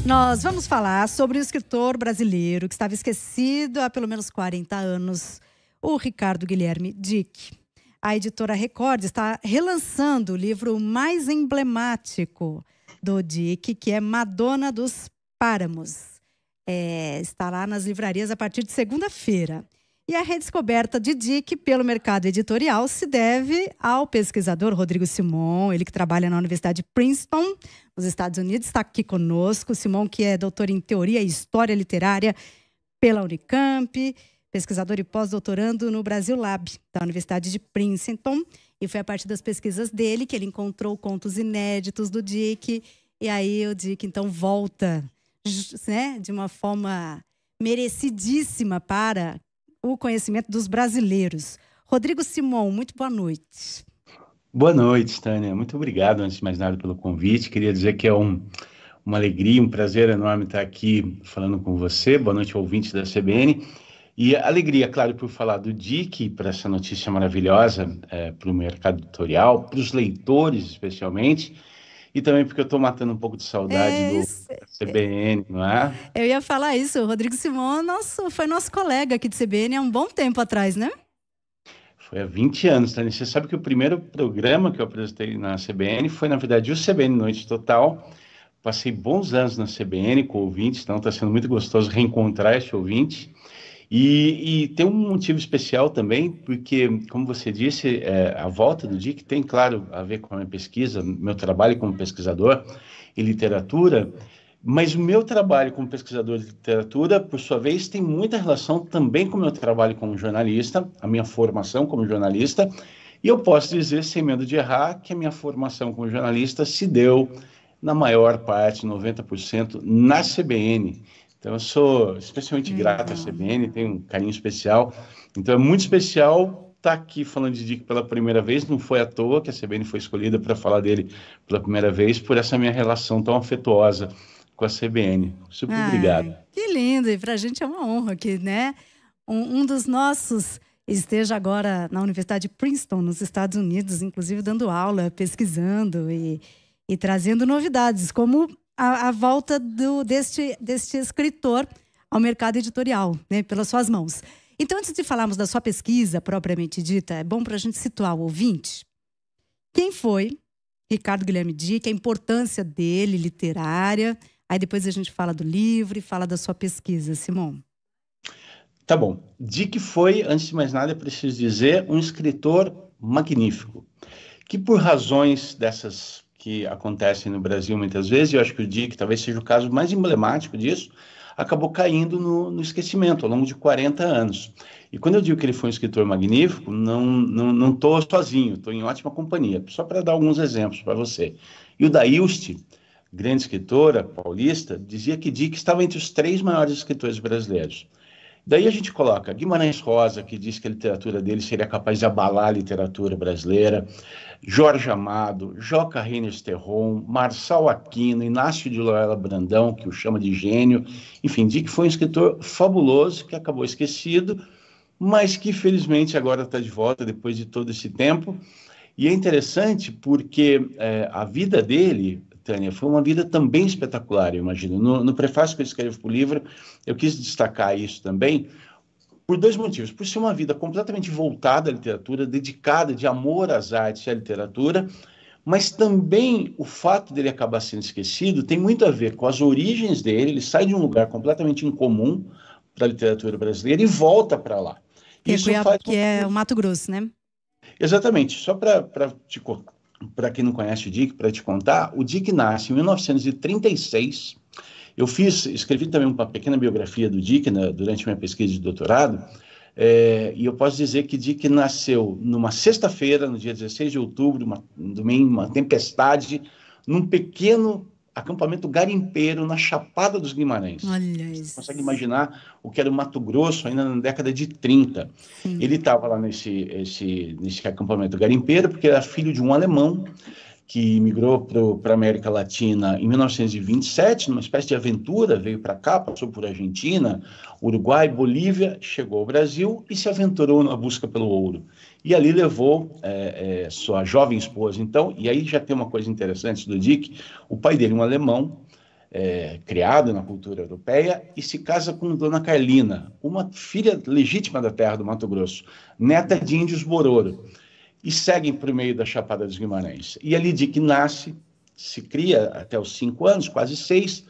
Nós vamos falar sobre o escritor brasileiro que estava esquecido há pelo menos 40 anos, o Ricardo Guilherme Dick. A editora Record está relançando o livro mais emblemático do Dick, que é Madonna dos Páramos. Estará nas livrarias a partir de segunda-feira. E a redescoberta de Dick pelo mercado editorial se deve ao pesquisador Rodrigo Simon, ele que trabalha na Universidade de Princeton, nos Estados Unidos, está aqui conosco. Simon, que é doutor em Teoria e História Literária pela Unicamp, pesquisador e pós-doutorando no Brasil Lab, da Universidade de Princeton. E foi a partir das pesquisas dele que ele encontrou contos inéditos do Dick. E aí o Dick, então, volta, né, de uma forma merecidíssima para o conhecimento dos brasileiros. Rodrigo Simon, muito boa noite. Boa noite, Tânia. Muito obrigado, antes de mais nada, pelo convite. Queria dizer que é uma alegria, um prazer enorme estar aqui falando com você. Boa noite, ouvinte da CBN. E alegria, claro, por falar do Dick, por essa notícia maravilhosa para o mercado editorial, para os leitores, especialmente. E também porque eu estou matando um pouco de saudade do CBN, não é? Eu ia falar isso. O Rodrigo Simon foi nosso colega aqui de CBN há um bom tempo atrás, né? Foi há 20 anos, Tânia. Você sabe que o primeiro programa que eu apresentei na CBN foi, na verdade, o CBN Noite Total. Passei bons anos na CBN com ouvintes, então está sendo muito gostoso reencontrar esse ouvinte. E tem um motivo especial também, porque, como você disse, a volta do Dick tem, claro, a ver com a minha pesquisa, meu trabalho como pesquisador em literatura, mas o meu trabalho como pesquisador de literatura, por sua vez, tem muita relação também com o meu trabalho como jornalista, a minha formação como jornalista, e eu posso dizer, sem medo de errar, que a minha formação como jornalista se deu, na maior parte, 90%, na CBN. Então, eu sou especialmente grato à CBN, tenho um carinho especial. Então, é muito especial estar aqui falando de Dick pela primeira vez. Não foi à toa que a CBN foi escolhida para falar dele pela primeira vez, por essa minha relação tão afetuosa com a CBN. Super obrigado. Que lindo! E para a gente é uma honra que, né, um dos nossos esteja agora na Universidade de Princeton, nos Estados Unidos, inclusive dando aula, pesquisando e trazendo novidades, como a volta deste escritor ao mercado editorial, né, pelas suas mãos. Então, antes de falarmos da sua pesquisa propriamente dita, é bom para a gente situar o ouvinte. Quem foi Ricardo Guilherme Dick, a importância dele, literária. Aí depois a gente fala do livro e fala da sua pesquisa, Simon. Tá bom. Dick foi, antes de mais nada, é preciso dizer, um escritor magnífico, que por razões dessas que acontecem no Brasil muitas vezes, eu acho que o Dick talvez seja o caso mais emblemático disso, acabou caindo no esquecimento ao longo de 40 anos. E quando eu digo que ele foi um escritor magnífico, não estou sozinho, estou em ótima companhia, só para dar alguns exemplos para você. E o Dailst, grande escritora paulista, dizia que Dick estava entre os 3 maiores escritores brasileiros. Daí a gente coloca Guimarães Rosa, que diz que a literatura dele seria capaz de abalar a literatura brasileira, Jorge Amado, Joca Reyners Terron, Marçal Aquino, Inácio de Loyola Brandão, que o chama de gênio. Enfim, Dick foi um escritor fabuloso, que acabou esquecido, mas que felizmente agora está de volta depois de todo esse tempo. E é interessante porque a vida dele, Tânia, foi uma vida também espetacular, eu imagino. No prefácio que eu escrevo para o livro, eu quis destacar isso também, por 2 motivos. Por ser uma vida completamente voltada à literatura, dedicada de amor às artes e à literatura, mas também o fato dele acabar sendo esquecido tem muito a ver com as origens dele. Ele sai de um lugar completamente incomum para a literatura brasileira e volta para lá. Isso que é o Mato Grosso, né? Exatamente. Só para quem não conhece o Dick, para te contar, o Dick nasce em 1936. Eu escrevi também uma pequena biografia do Dick durante minha pesquisa de doutorado, e eu posso dizer que Dick nasceu numa sexta-feira, no dia 16 de outubro, uma tempestade, num pequeno acampamento garimpeiro na Chapada dos Guimarães. Olha isso. Você consegue imaginar o que era o Mato Grosso ainda na década de 30. Sim. Ele estava lá nesse acampamento garimpeiro porque era filho de um alemão que migrou para a América Latina em 1927, numa espécie de aventura, veio para cá, passou por Argentina, Uruguai, Bolívia, chegou ao Brasil e se aventurou na busca pelo ouro. E ali levou sua jovem esposa. Então, e aí já tem uma coisa interessante do Dick, o pai dele, um alemão, criado na cultura europeia, e se casa com Dona Carlina, uma filha legítima da terra do Mato Grosso, neta de índios Bororo, e seguem por meio da Chapada dos Guimarães. E ali Dick nasce, se cria até os 5 anos, quase 6,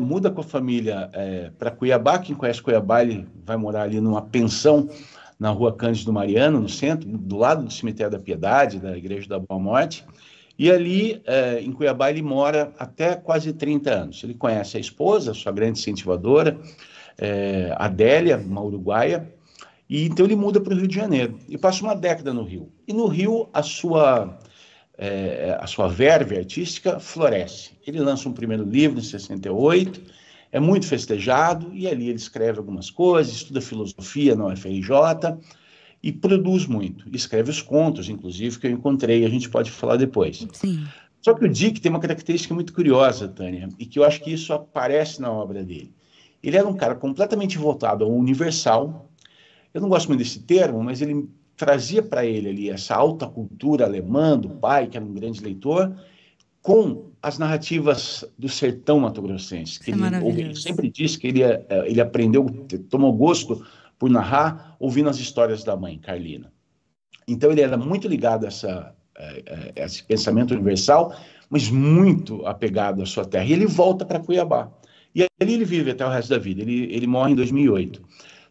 muda com a família para Cuiabá. Quem conhece Cuiabá, ele vai morar ali numa pensão na rua Cândido Mariano, no centro, do lado do Cemitério da Piedade, da Igreja da Boa Morte. E ali, em Cuiabá, ele mora até quase 30 anos. Ele conhece a esposa, sua grande incentivadora, Adélia, uma uruguaia, e então ele muda para o Rio de Janeiro e passa uma década no Rio. E no Rio, a sua verve artística floresce. Ele lança um primeiro livro em 68, é muito festejado, e ali ele escreve algumas coisas, estuda filosofia na UFRJ e produz muito. Escreve os contos, inclusive, que eu encontrei, a gente pode falar depois. Sim. Só que o Dick tem uma característica muito curiosa, Tânia, e que eu acho que isso aparece na obra dele. Ele era um cara completamente voltado ao universal. Eu não gosto muito desse termo, mas ele trazia para ele ali essa alta cultura alemã do pai, que era um grande leitor, com as narrativas do sertão mato-grossense. Que ele sempre disse que ele aprendeu, tomou gosto por narrar, ouvindo as histórias da mãe, Carlina. Então ele era muito ligado a esse pensamento universal, mas muito apegado à sua terra. E ele volta para Cuiabá. E ali ele vive até o resto da vida. Ele morre em 2008.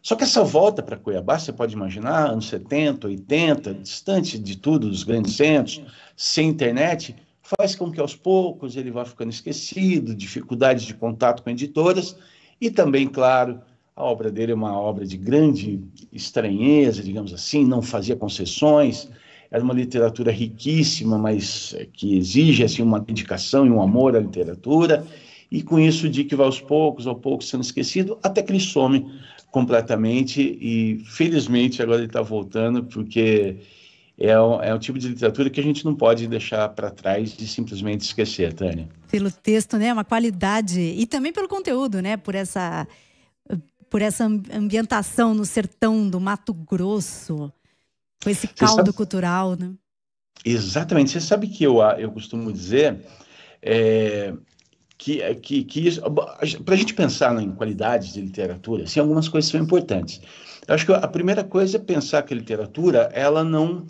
Só que essa volta para Cuiabá, você pode imaginar, anos 70, 80, distante de tudo, dos grandes centros, sem internet, faz com que aos poucos ele vá ficando esquecido, dificuldades de contato com editoras, e também, claro, a obra dele é uma obra de grande estranheza, digamos assim, não fazia concessões, era uma literatura riquíssima, mas que exige assim, uma dedicação e um amor à literatura, e com isso o Dick vai aos poucos sendo esquecido, até que ele some completamente, e felizmente agora ele está voltando, porque é um tipo de literatura que a gente não pode deixar para trás e simplesmente esquecer, Tânia. Pelo texto, né, uma qualidade, e também pelo conteúdo, né, por essa ambientação no sertão do Mato Grosso, com esse caldo cultural, né? Exatamente. Você sabe que eu costumo dizer que isso, para a gente pensar em qualidades de literatura, assim, algumas coisas são importantes. Eu acho que a primeira coisa é pensar que a literatura, ela não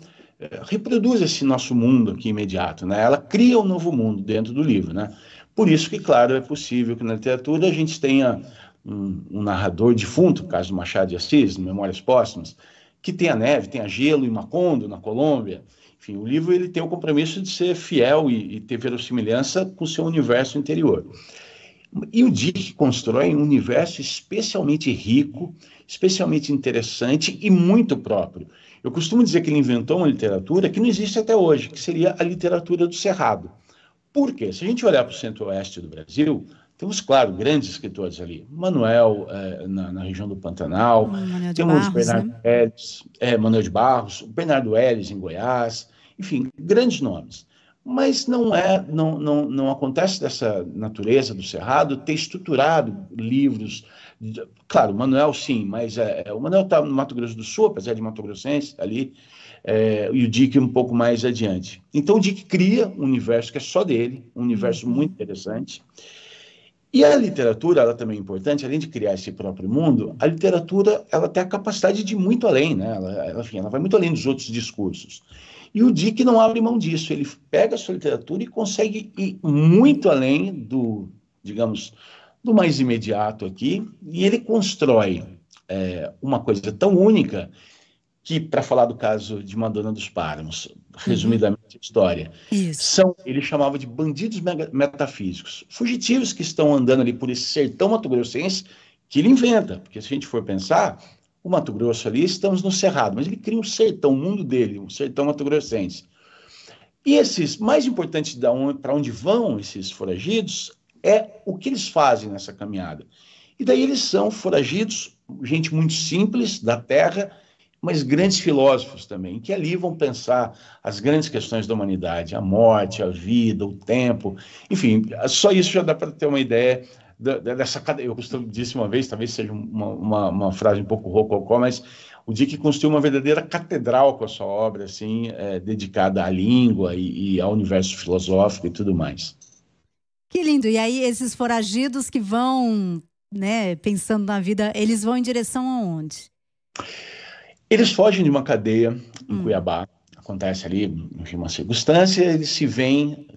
reproduz esse nosso mundo aqui imediato, né? Ela cria um novo mundo dentro do livro, né? Por isso que, claro, é possível que na literatura a gente tenha um narrador defunto, caso do Machado de Assis, no Memórias Póstumas, que tenha neve, tenha gelo em Macondo, na Colômbia. Enfim, o livro ele tem o compromisso de ser fiel e ter verossimilhança com o seu universo interior. E o Dick constrói um universo especialmente rico, especialmente interessante e muito próprio. Eu costumo dizer que ele inventou uma literatura que não existe até hoje, que seria a literatura do Cerrado. Por quê? Se a gente olhar para o centro-oeste do Brasil, temos, claro, grandes escritores ali. Manuel, na região do Pantanal. Temos Bernardo Ellis, Manuel de Barros, Bernardo Ellis, em Goiás. Enfim, grandes nomes. Mas não acontece dessa natureza do Cerrado ter estruturado livros. Claro, o Manuel, sim, mas o Manuel está no Mato Grosso do Sul, apesar de mato-grossense, ali, e o Dick um pouco mais adiante. Então, o Dick cria um universo que é só dele, um universo muito interessante. E a literatura, ela também é importante, além de criar esse próprio mundo, a literatura, ela tem a capacidade de ir muito além, né? Ela vai muito além dos outros discursos. E o Dick não abre mão disso, ele pega a sua literatura e consegue ir muito além do, digamos, do mais imediato aqui, e ele constrói uma coisa tão única que, para falar do caso de Madonna dos Páramos, resumidamente a história, ele chamava de bandidos metafísicos, fugitivos que estão andando ali por esse sertão mato-grossense que ele inventa, porque se a gente for pensar, o Mato Grosso ali, estamos no Cerrado, mas ele cria um sertão, o mundo dele, um sertão mato-grossense. E esses, mais importantes para onde vão esses foragidos, é o que eles fazem nessa caminhada. E daí eles são foragidos, gente muito simples, da terra, mas grandes filósofos também, que ali vão pensar as grandes questões da humanidade, a morte, a vida, o tempo, enfim, só isso já dá para ter uma ideia dessa. Eu costumo dizer uma vez, talvez seja uma frase um pouco rococó, mas o Dick construiu uma verdadeira catedral com a sua obra, assim, dedicada à língua e ao universo filosófico e tudo mais. Que lindo. E aí, esses foragidos que vão, né, pensando na vida, eles vão em direção aonde? Eles fogem de uma cadeia em Hum. Cuiabá. Acontece ali, enfim, uma circunstância, eles se veem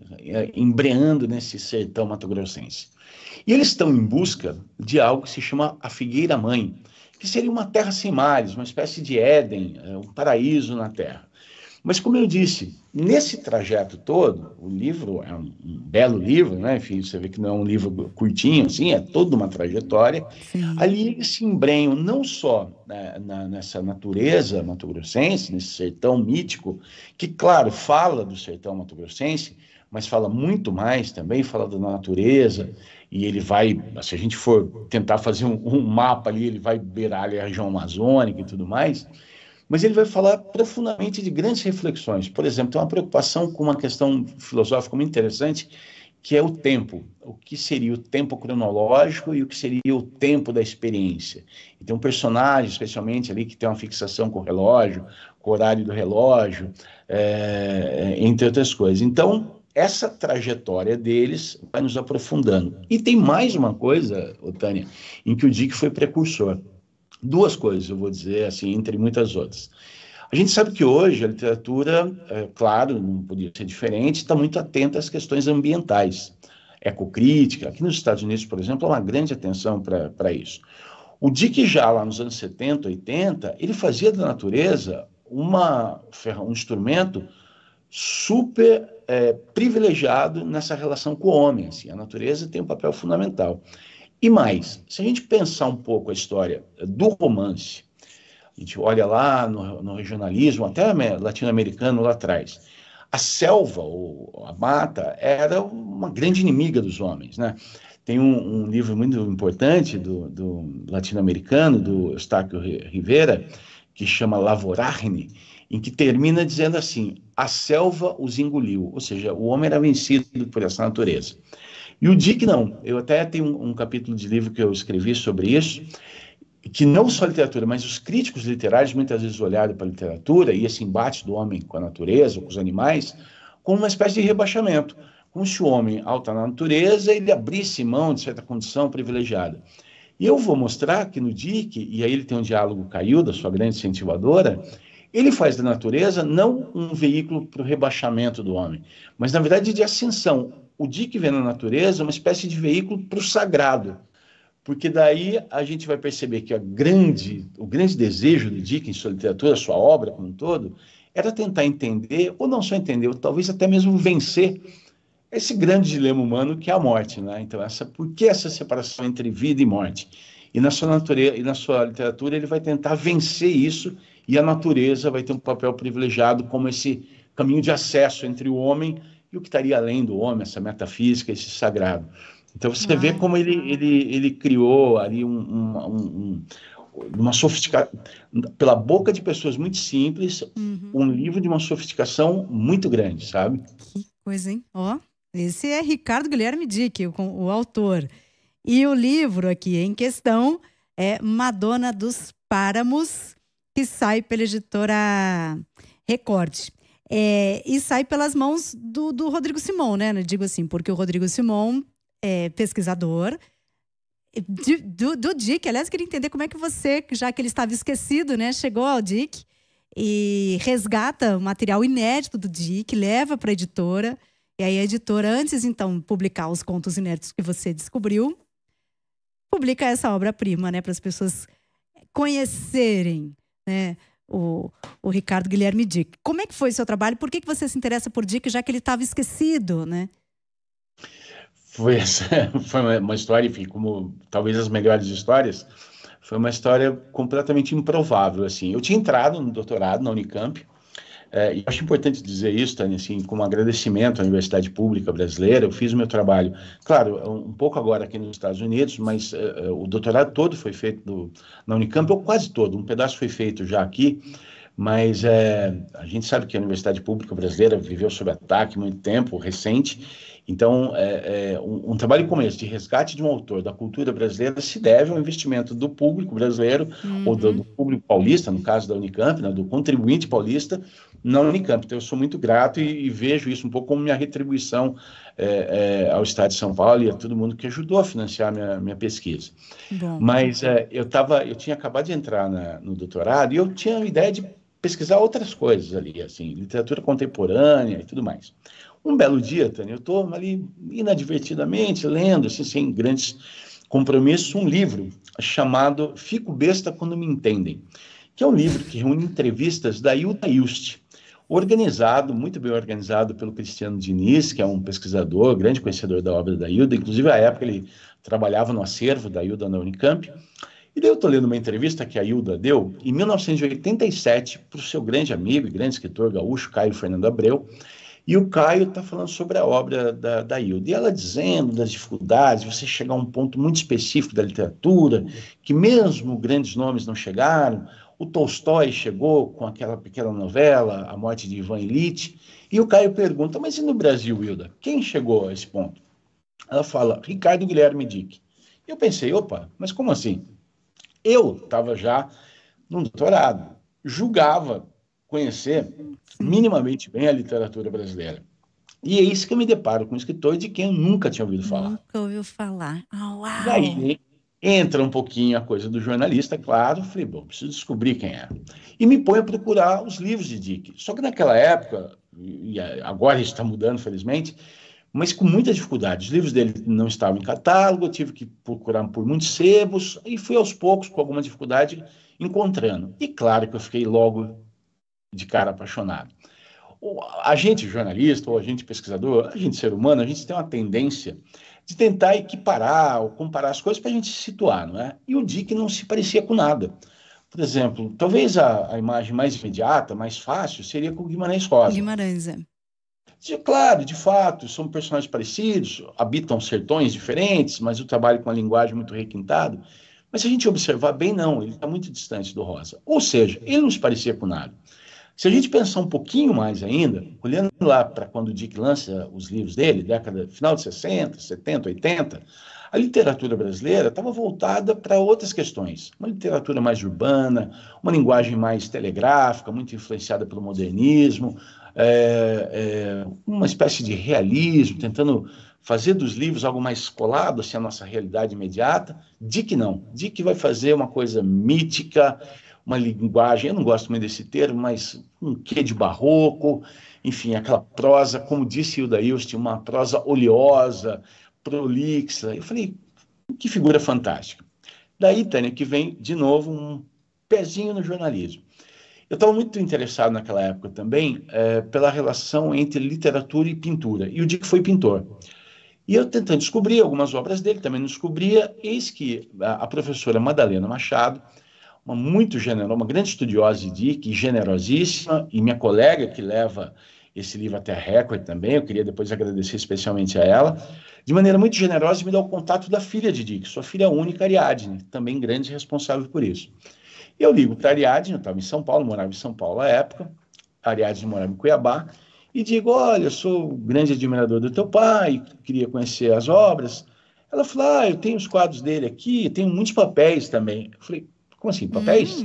embreando nesse sertão mato-grossense. E eles estão em busca de algo que se chama a Figueira Mãe, que seria uma terra sem mares, uma espécie de Éden, um paraíso na terra. Mas, como eu disse, nesse trajeto todo, o livro é um belo livro, né? Enfim, você vê que não é um livro curtinho, assim, é toda uma trajetória. Sim. Ali eles se embrenham não só, né, nessa natureza mato-grossense, nesse sertão mítico, que, claro, fala do sertão mato-grossense, mas fala muito mais também, fala da natureza, e ele vai, se a gente for tentar fazer um mapa ali, ele vai beirar ali a região amazônica e tudo mais, mas ele vai falar profundamente de grandes reflexões. Por exemplo, tem uma preocupação com uma questão filosófica muito interessante, que é o tempo. O que seria o tempo cronológico e o que seria o tempo da experiência. E tem um personagem, especialmente ali, que tem uma fixação com o relógio, com o horário do relógio, entre outras coisas. Então, essa trajetória deles vai nos aprofundando. E tem mais uma coisa, Tânia, em que o Dick foi precursor. Duas coisas, eu vou dizer, assim, entre muitas outras. A gente sabe que hoje a literatura, claro, não podia ser diferente, está muito atenta às questões ambientais, ecocrítica. Aqui nos Estados Unidos, por exemplo, há uma grande atenção para isso. O Dick já lá nos anos 70, 80, ele fazia da natureza um instrumento super privilegiado nessa relação com o homem. Assim. A natureza tem um papel fundamental. E mais, se a gente pensar um pouco a história do romance, a gente olha lá no regionalismo, até latino-americano lá atrás, a selva, ou a mata, era uma grande inimiga dos homens, né? Tem um livro muito importante do latino-americano, do Eustáquio Rivera, que chama La Voragine, em que termina dizendo assim, a selva os engoliu, ou seja, o homem era vencido por essa natureza. E o Dick não. Eu até tenho um capítulo de livro que eu escrevi sobre isso, que não só a literatura, mas os críticos literários muitas vezes olharam para a literatura e esse embate do homem com a natureza, com os animais, como uma espécie de rebaixamento. Como se o homem, ao estar na natureza, ele abrisse mão de certa condição privilegiada. E eu vou mostrar que no Dick, e aí ele tem um diálogo com a Hilda, sua grande incentivadora, ele faz da natureza não um veículo para o rebaixamento do homem, mas, na verdade, de ascensão. O Dick vê na natureza uma espécie de veículo para o sagrado, porque daí a gente vai perceber que o grande desejo do Dick em sua literatura, sua obra como um todo, era tentar entender, ou não só entender, ou talvez até mesmo vencer esse grande dilema humano que é a morte, né? Então, por que essa separação entre vida e morte? E na sua natureza, e na sua literatura ele vai tentar vencer isso, e a natureza vai ter um papel privilegiado como esse caminho de acesso entre o homem e o que estaria além do homem, essa metafísica, esse sagrado. Então você vê como ele criou ali uma sofisticação, pela boca de pessoas muito simples, um livro de uma sofisticação muito grande, sabe? Que coisa, hein? Ó, esse é Ricardo Guilherme Dick, o autor. E o livro aqui em questão é Madonna dos Páramos, que sai pela editora Record. E sai pelas mãos do Rodrigo Simon, né? Eu digo assim, porque o Rodrigo Simon é pesquisador do Dick. Aliás, queria entender como é que você, já que ele estava esquecido, né, chegou ao Dick e resgata o material inédito do Dick, leva para a editora. E aí a editora, antes então de publicar os contos inéditos que você descobriu, publica essa obra-prima, né, para as pessoas conhecerem, né, o Ricardo Guilherme Dick. Como é que foi o seu trabalho? Por que você se interessa por Dick, já que ele estava esquecido, né? Foi uma história, enfim, como talvez as melhores histórias, foi uma história completamente improvável, assim. Eu tinha entrado no doutorado na Unicamp, e acho importante dizer isso, Tânia, assim, como agradecimento à Universidade Pública Brasileira, eu fiz o meu trabalho, claro, um pouco agora aqui nos Estados Unidos, mas o doutorado todo foi feito na Unicamp, ou quase todo, um pedaço foi feito já aqui, mas a gente sabe que a Universidade Pública Brasileira viveu sob ataque há muito tempo, recente, então um trabalho como esse, de resgate de um autor da cultura brasileira, se deve ao investimento do público brasileiro, ou do público paulista, no caso da Unicamp, né, do contribuinte paulista, na Unicamp. Então, eu sou muito grato e vejo isso um pouco como minha retribuição ao Estado de São Paulo e a todo mundo que ajudou a financiar minha pesquisa. Bom. Mas eu tinha acabado de entrar no doutorado e eu tinha a ideia de pesquisar outras coisas ali, assim, literatura contemporânea e tudo mais. Um belo dia, Tânia, eu estou ali inadvertidamente lendo, assim, sem grandes compromissos, um livro chamado Fico Besta Quando Me Entendem, que é um livro que reúne entrevistas da Hilda Hilst, muito bem organizado pelo Cristiano Diniz, que é um pesquisador, grande conhecedor da obra da Hilda, inclusive à época ele trabalhava no acervo da Hilda na Unicamp. E daí eu estou lendo uma entrevista que a Hilda deu em 1987 para o seu grande amigo e grande escritor gaúcho, Caio Fernando Abreu, e o Caio está falando sobre a obra da Hilda. E ela dizendo das dificuldades, você chegar a um ponto muito específico da literatura, que mesmo grandes nomes não chegaram. O Tolstói chegou com aquela pequena novela, A Morte de Ivan Ilitch, e o Caio pergunta, mas e no Brasil, Hilda? Quem chegou a esse ponto? Ela fala, Ricardo Guilherme Dick. E eu pensei, opa, mas como assim? Eu estava já no doutorado, julgava conhecer minimamente bem a literatura brasileira. E é isso que eu me deparo com um escritor de quem eu nunca tinha ouvido falar. Nunca ouviu falar. Oh, uau! Daí entra um pouquinho a coisa do jornalista, claro. Falei, bom, preciso descobrir quem é. E me ponho a procurar os livros de Dick. Só que naquela época, e agora isso está mudando, felizmente, mas com muita dificuldade. Os livros dele não estavam em catálogo, eu tive que procurar por muitos sebos, e fui aos poucos, com alguma dificuldade, encontrando. E claro que eu fiquei logo de cara apaixonado. A gente jornalista, ou a gente pesquisador, a gente ser humano, a gente tem uma tendência de tentar equiparar ou comparar as coisas para a gente se situar, não é? E o Dick não se parecia com nada. Por exemplo, talvez a imagem mais imediata, mais fácil, seria com o Guimarães Rosa. Guimarães, é. Claro, de fato, são personagens parecidos, habitam sertões diferentes, mas o trabalho com uma linguagem muito requintada. Mas se a gente observar bem, não, ele está muito distante do Rosa. Ou seja, ele não se parecia com nada. Se a gente pensar um pouquinho mais ainda, olhando lá para quando o Dick lança os livros dele, final de 60, 70, 80, a literatura brasileira estava voltada para outras questões. Uma literatura mais urbana, uma linguagem mais telegráfica, muito influenciada pelo modernismo, uma espécie de realismo, tentando fazer dos livros algo mais colado assim, à nossa realidade imediata. Dick não. Dick vai fazer uma coisa mítica, uma linguagem, eu não gosto muito desse termo, mas um quê de barroco, enfim, aquela prosa, como disse Hilda Hilst, uma prosa oleosa, prolixa. Eu falei, que figura fantástica. Daí, Tânia, que vem, de novo, um pezinho no jornalismo. Eu estava muito interessado naquela época também pela relação entre literatura e pintura, e o Dick foi pintor. E eu tentando descobrir algumas obras dele, também não descobria, eis que a professora Madalena Machado, uma grande estudiosa de Dick, generosíssima, e minha colega que leva esse livro até a Record também, eu queria depois agradecer especialmente a ela, de maneira muito generosa, me dá o contato da filha de Dick, sua filha única, Ariadne, também grande responsável por isso. Eu ligo para a Ariadne, eu estava em São Paulo, morava em São Paulo à época, a Ariadne morava em Cuiabá, e digo, olha, eu sou grande admirador do teu pai, queria conhecer as obras. Ela falou, eu tenho os quadros dele aqui, tenho muitos papéis também. Eu falei, como assim, papéis?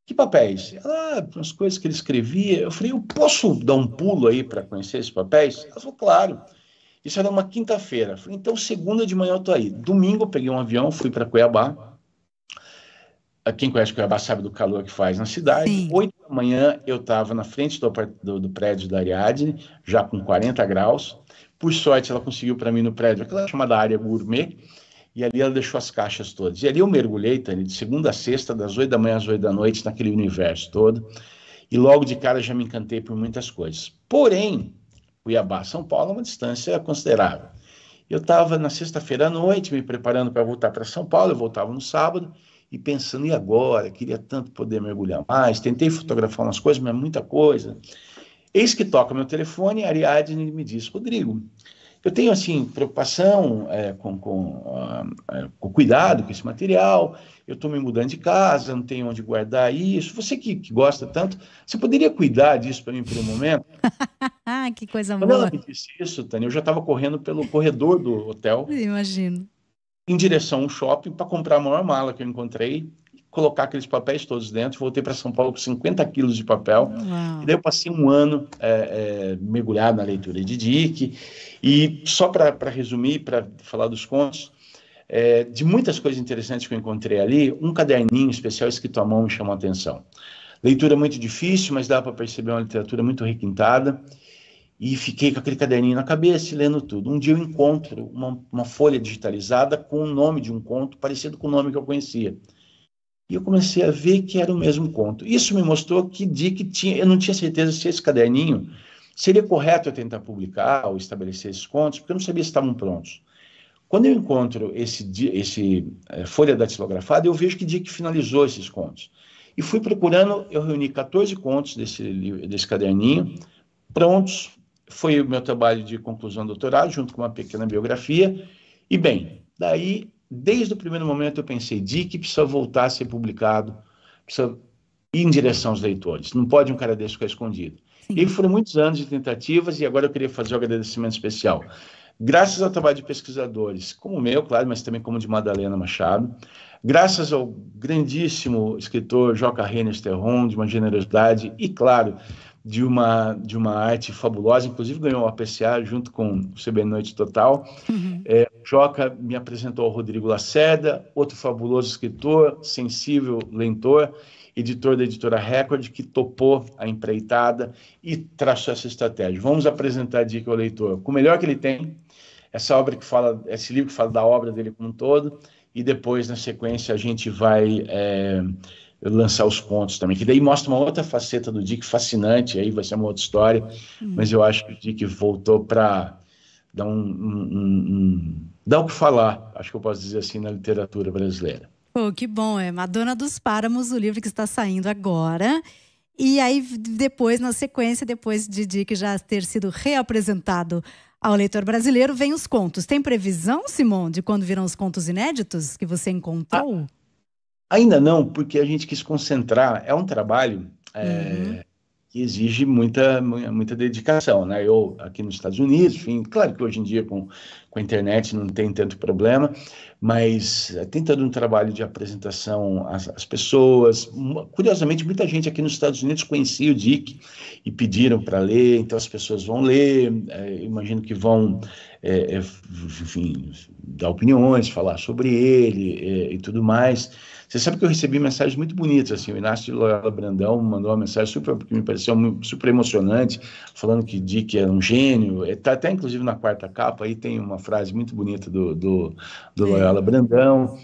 Que papéis? Ela, umas coisas que ele escrevia. Eu falei, eu posso dar um pulo aí para conhecer esses papéis? Ela falou, claro. Isso era uma quinta-feira. Eu falei, então segunda de manhã eu tô aí. Domingo eu peguei um avião, fui para Cuiabá. Quem conhece Cuiabá sabe do calor que faz na cidade. Sim. 8 da manhã eu estava na frente do prédio da Ariadne, já com 40 graus. Por sorte, ela conseguiu para mim no prédio aquela chamada área gourmet, e ali ela deixou as caixas todas. E ali eu mergulhei, Tânia, de segunda a sexta, das 8 da manhã às 8 da noite, naquele universo todo. E logo de cara já me encantei por muitas coisas. Porém, Cuiabá, São Paulo é uma distância considerável. Eu estava na sexta-feira à noite, me preparando para voltar para São Paulo, eu voltava no sábado, e pensando, e agora? Queria tanto poder mergulhar mais, tentei fotografar umas coisas, mas muita coisa. Eis que toca meu telefone, a Ariadne me diz, Rodrigo, eu tenho, assim, preocupação com cuidado com esse material, eu estou me mudando de casa, não tenho onde guardar isso, você que gosta tanto, você poderia cuidar disso para mim por um momento? Que coisa Quando boa. ela me disse isso, Tânia, eu já estava correndo pelo corredor do hotel, Imagino. em direção a um shopping para comprar a maior mala que eu encontrei. colocar aqueles papéis todos dentro, voltei para São Paulo com 50 quilos de papel, Uau. e daí eu passei um ano mergulhado na leitura de Dick, e só para resumir, para falar dos contos, de muitas coisas interessantes que eu encontrei ali, um caderninho especial escrito à mão me chamou a atenção. Leitura muito difícil, mas dá para perceber uma literatura muito requintada, e fiquei com aquele caderninho na cabeça e lendo tudo. Um dia eu encontro uma folha digitalizada com o nome de um conto parecido com o nome que eu conhecia. E eu comecei a ver que era o mesmo conto. Isso me mostrou que Dick tinha... Eu não tinha certeza se esse caderninho seria correto eu tentar publicar ou estabelecer esses contos, porque eu não sabia se estavam prontos. Quando eu encontro esse folha datilografada, eu vejo que Dick finalizou esses contos. E fui procurando, eu reuni 14 contos desse caderninho, prontos. Foi o meu trabalho de conclusão do doutorado, junto com uma pequena biografia. E, bem, daí, desde o primeiro momento, eu pensei, Dick precisa voltar a ser publicado, precisa ir em direção aos leitores. Não pode um cara desse ficar escondido. Sim. E foram muitos anos de tentativas, e agora eu queria fazer um agradecimento especial. Graças ao trabalho de pesquisadores, como o meu, claro, mas também como o de Madalena Machado, graças ao grandíssimo escritor Joca Renes Terron, de uma generosidade, e, claro, de uma arte fabulosa, inclusive ganhou o APCA junto com o CB Noite Total. Uhum. Joca me apresentou ao Rodrigo Lacerda, outro fabuloso escritor, sensível leitor, editor da editora Record, que topou a empreitada e traçou essa estratégia. Vamos apresentar Dick ao leitor com o melhor que ele tem, esse livro que fala da obra dele como um todo, e depois, na sequência, a gente vai lançar os contos também, que daí mostra uma outra faceta do Dick fascinante, aí vai ser uma outra história, mas eu acho que o Dick voltou para dar dar o que falar, acho que eu posso dizer assim, na literatura brasileira. Pô, que bom, Madonna dos Páramos, o livro que está saindo agora. E aí, depois, na sequência, depois de Dick já ter sido reapresentado ao leitor brasileiro, vem os contos. Tem previsão, Simon, de quando virão os contos inéditos que você encontrou? Ainda não, porque a gente quis concentrar. É um trabalho que exige muita dedicação, né? Eu, aqui nos Estados Unidos, enfim, claro que hoje em dia com a internet não tem tanto problema, mas tem todo um trabalho de apresentação às pessoas. Curiosamente, muita gente aqui nos Estados Unidos conhecia o Dick e pediram para ler, então as pessoas vão ler, imagino que vão, enfim, dar opiniões, falar sobre ele e tudo mais. Você sabe que eu recebi mensagens muito bonitas, assim, o Inácio de Loyola Brandão mandou uma mensagem que me pareceu super emocionante, falando que Dick era um gênio, tá até inclusive na quarta capa, aí tem uma frase muito bonita do Loyola Brandão.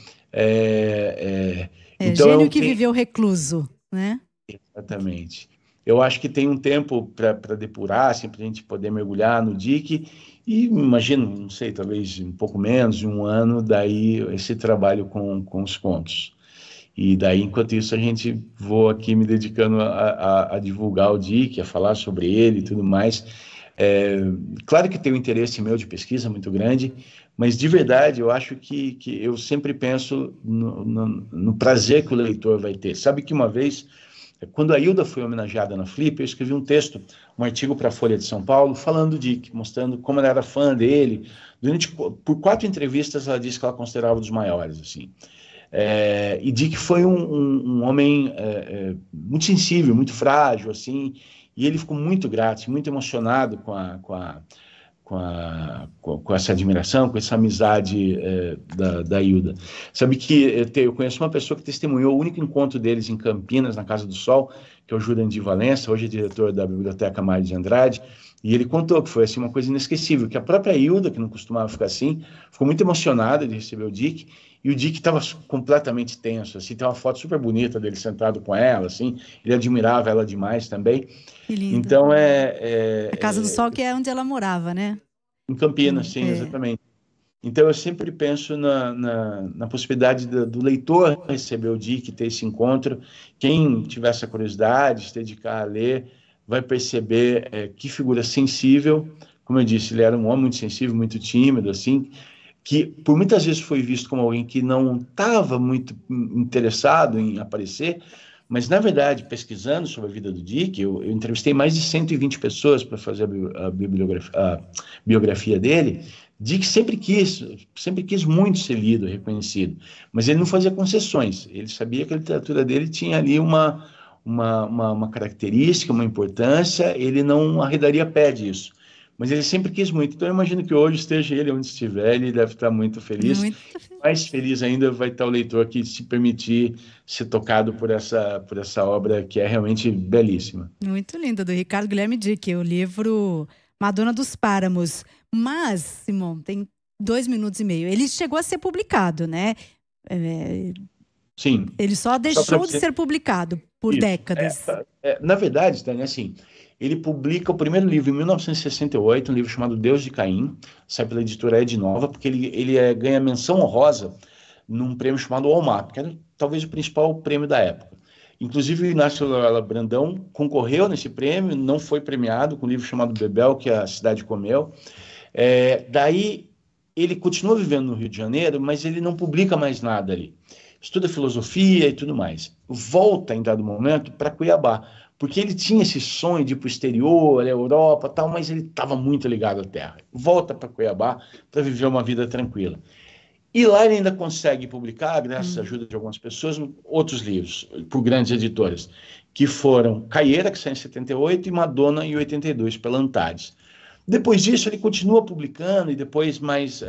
Então, gênio que viveu recluso, né? Exatamente. Eu acho que tem um tempo para depurar, assim, para a gente poder mergulhar no Dick, e imagino, não sei, talvez um pouco menos de um ano, daí esse trabalho com os contos. E daí, enquanto isso, a gente vou aqui me dedicando a divulgar o Dick, a falar sobre ele e tudo mais. Claro que tem um interesse meu de pesquisa muito grande, mas de verdade eu acho que eu sempre penso no prazer que o leitor vai ter. Sabe que uma vez, quando a Hilda foi homenageada na Flip, eu escrevi um artigo para a Folha de São Paulo, falando do Dick, mostrando como ela era fã dele. Por 4 entrevistas, ela disse que ela considerava um dos maiores, assim. E Dick foi um homem muito sensível, muito frágil, assim, e ele ficou muito grato, muito emocionado com essa admiração, com essa amizade da Hilda. Sabe que eu conheço uma pessoa que testemunhou o único encontro deles em Campinas, na Casa do Sol, que é o Jurandir Valença, hoje é diretor da Biblioteca Mário de Andrade, e ele contou que foi assim, uma coisa inesquecível, que a própria Hilda, que não costumava ficar assim, ficou muito emocionada de receber o Dick, e o Dick estava completamente tenso, assim, tem uma foto super bonita dele sentado com ela, assim, ele admirava ela demais também. Que lindo. Então a Casa do Sol, que é onde ela morava, né? Em Campinas, sim, exatamente. Então eu sempre penso na possibilidade do leitor receber o Dick, ter esse encontro. Quem tiver essa curiosidade, se dedicar a ler, vai perceber que figura sensível. Como eu disse, ele era um homem muito sensível, muito tímido, assim, que por muitas vezes foi visto como alguém que não estava muito interessado em aparecer, mas, na verdade, pesquisando sobre a vida do Dick, eu entrevistei mais de 120 pessoas para fazer a biografia dele. Dick sempre quis muito ser lido, reconhecido, mas ele não fazia concessões. Ele sabia que a literatura dele tinha ali uma característica, uma importância, ele não arredaria pé disso. Mas ele sempre quis muito. Então, eu imagino que hoje esteja ele onde estiver, ele deve estar muito feliz. Muito feliz. Mais feliz ainda vai estar o leitor que se permitir ser tocado por essa obra que é realmente belíssima. Muito lindo, do Ricardo Guilherme Dick, o livro Madonna dos Páramos. Mas, Simão, tem 2 minutos e meio. Ele chegou a ser publicado, né? Sim. Ele só deixou de ser publicado por décadas. Na verdade, Tânia, assim, ele publica o primeiro livro em 1968, um livro chamado Deus de Caim, sai pela editora Ed Nova, porque ele ganha menção honrosa num prêmio chamado Walmart, que era talvez o principal prêmio da época. Inclusive, o Inácio Loyola Brandão concorreu nesse prêmio, não foi premiado, com um livro chamado Bebel, que a cidade comeu. Daí, ele continua vivendo no Rio de Janeiro, mas ele não publica mais nada ali. Estuda filosofia e tudo mais. Volta, em dado momento, para Cuiabá, porque ele tinha esse sonho de ir para o exterior, a Europa, tal, mas ele estava muito ligado à terra. Volta para Cuiabá para viver uma vida tranquila. E lá ele ainda consegue publicar, graças à ajuda de algumas pessoas, outros livros, por grandes editoras, que foram Caieira, que saiu em 78, e Madonna, em 82, pela Antares. Depois disso, ele continua publicando, e depois, mais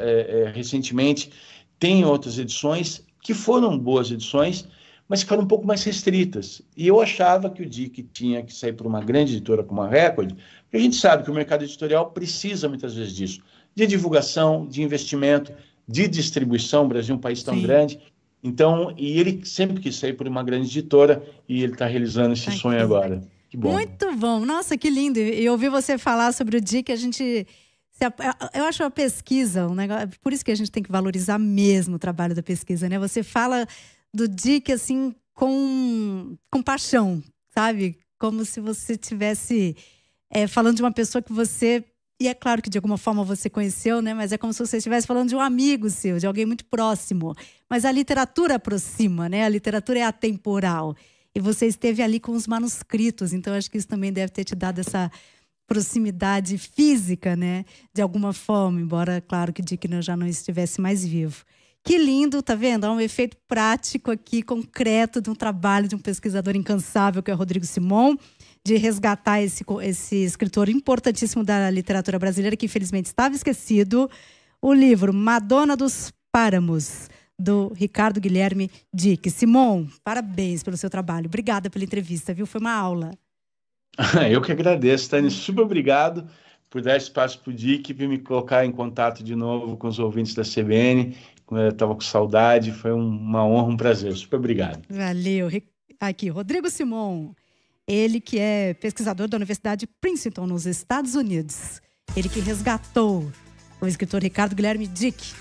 recentemente, tem outras edições, que foram boas edições, mas ficaram um pouco mais restritas. E eu achava que o Dick tinha que sair por uma grande editora como a Record, porque a gente sabe que o mercado editorial precisa muitas vezes disso, de divulgação, de investimento, de distribuição. O Brasil é um país tão grande. Então, e ele sempre quis sair por uma grande editora, e ele está realizando esse sonho agora. Que bom. Muito bom. Nossa, que lindo. E ouvir você falar sobre o Dick, eu acho a pesquisa um negócio, por isso que a gente tem que valorizar mesmo o trabalho da pesquisa, né? Você fala do Dick assim com paixão, sabe? Como se você estivesse falando de uma pessoa que você... E é claro que de alguma forma você conheceu, né? Mas é como se você estivesse falando de um amigo seu, de alguém muito próximo. Mas a literatura aproxima, né? A literatura é atemporal. E você esteve ali com os manuscritos, então acho que isso também deve ter te dado essa proximidade física, né? De alguma forma, embora, claro, que Dick já não estivesse mais vivo. Que lindo, tá vendo? Há um efeito prático aqui, concreto, de um trabalho de um pesquisador incansável, que é o Rodrigo Simon, de resgatar esse escritor importantíssimo da literatura brasileira, que infelizmente estava esquecido. O livro Madonna dos Páramos, do Ricardo Guilherme Dick. Simon, parabéns pelo seu trabalho. Obrigada pela entrevista, viu? Foi uma aula. Eu que agradeço, Tânia. Super obrigado por dar espaço para o Dick, por me colocar em contato de novo com os ouvintes da CBN. Eu estava com saudade, foi uma honra, um prazer. Super obrigado. Valeu. Aqui, Rodrigo Simon. Ele que é pesquisador da Universidade de Princeton, nos Estados Unidos. Ele que resgatou o escritor Ricardo Guilherme Dick